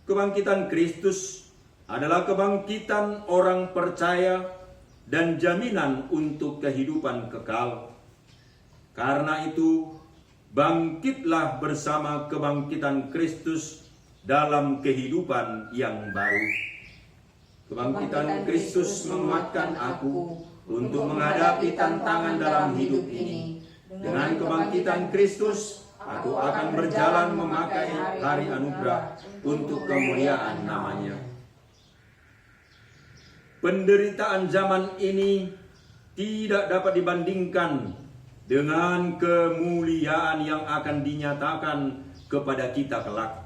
Kebangkitan Kristus adalah kebangkitan orang percaya dan jaminan untuk kehidupan kekal. Karena itu, bangkitlah bersama kebangkitan Kristus dalam kehidupan yang baru. Kebangkitan Kristus menguatkan aku untuk menghadapi tantangan dalam hidup ini. Dengan kebangkitan Kristus, aku akan berjalan memakai hari anugerah untuk kemuliaan nama-Nya. Penderitaan zaman ini tidak dapat dibandingkan dengan kemuliaan yang akan dinyatakan kepada kita kelak.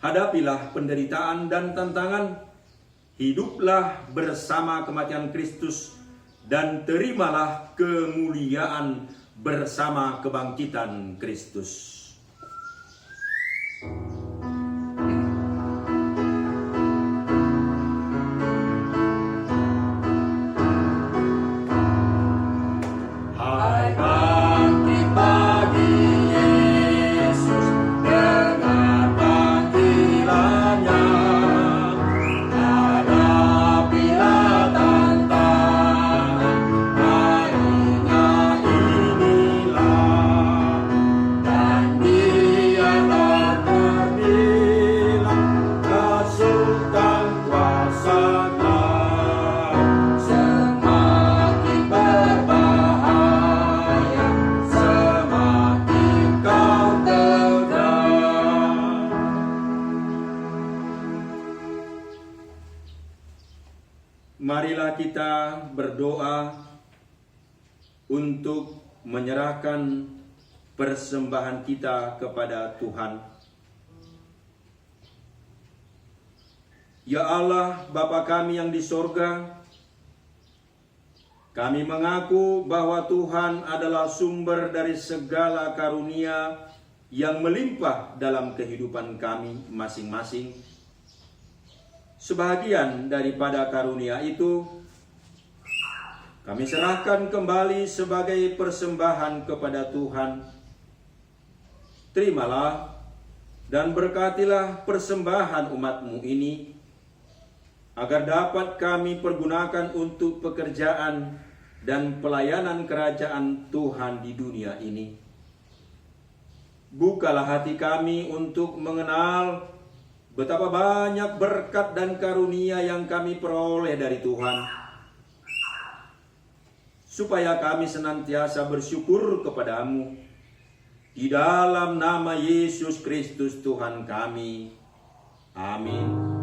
Hadapilah penderitaan dan tantangan, hiduplah bersama kematian Kristus, dan terimalah kemuliaan bersama kebangkitan Kristus. Marilah kita berdoa untuk menyerahkan persembahan kita kepada Tuhan. Ya Allah, Bapa kami yang di sorga, kami mengaku bahwa Tuhan adalah sumber dari segala karunia yang melimpah dalam kehidupan kami masing-masing. Sebahagian daripada karunia itu kami serahkan kembali sebagai persembahan kepada Tuhan. Terimalah dan berkatilah persembahan umat-Mu ini, agar dapat kami pergunakan untuk pekerjaan dan pelayanan kerajaan Tuhan di dunia ini. Bukalah hati kami untuk mengenal betapa banyak berkat dan karunia yang kami peroleh dari Tuhan, supaya kami senantiasa bersyukur kepadamu. Di dalam nama Yesus Kristus Tuhan kami. Amin.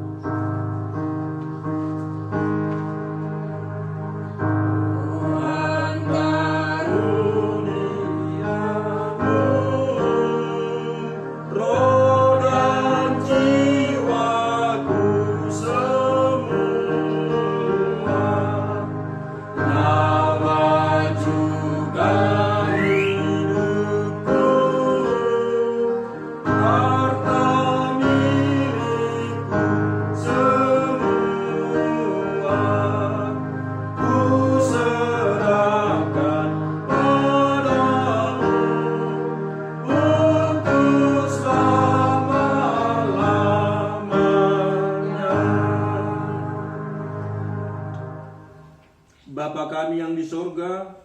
Bapa kami yang di sorga,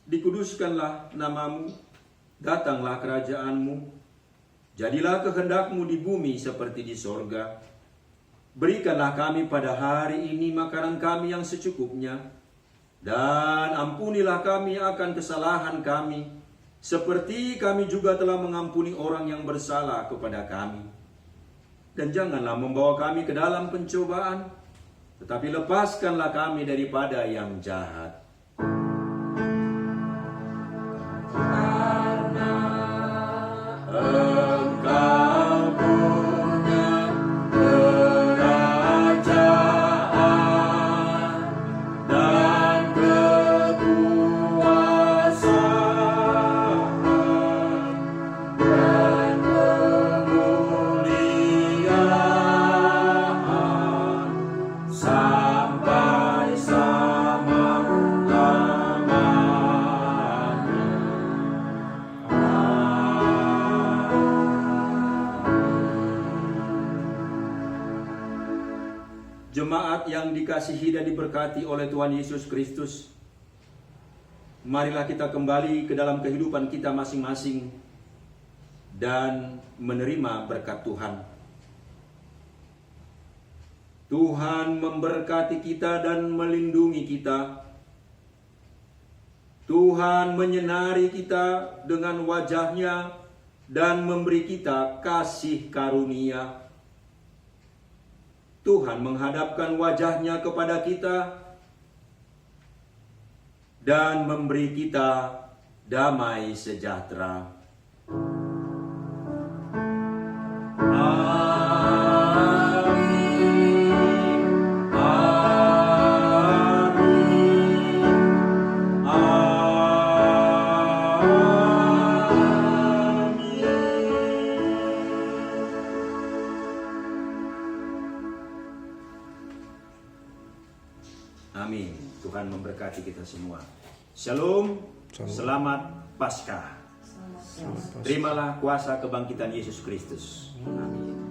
dikuduskanlah nama-Mu, datanglah kerajaan-Mu, jadilah kehendak-Mu di bumi seperti di sorga. Berikanlah kami pada hari ini makanan kami yang secukupnya, dan ampunilah kami akan kesalahan kami, seperti kami juga telah mengampuni orang yang bersalah kepada kami. Dan janganlah membawa kami ke dalam pencobaan, tetapi lepaskanlah kami daripada yang jahat. Karena Engkau punya kerajaan dan kekuasaan dan kemuliaan sampai selama-lamanya. Jemaat yang dikasihi dan diberkati oleh Tuhan Yesus Kristus, marilah kita kembali ke dalam kehidupan kita masing-masing dan menerima berkat Tuhan. Tuhan memberkati kita dan melindungi kita. Tuhan menyinari kita dengan wajah-Nya dan memberi kita kasih karunia. Tuhan menghadapkan wajah-Nya kepada kita dan memberi kita damai sejahtera. Amin. Amin. Amin. Tuhan memberkati kita semua. Shalom. Selamat Paskah. Terimalah kuasa kebangkitan Yesus Kristus. Amin.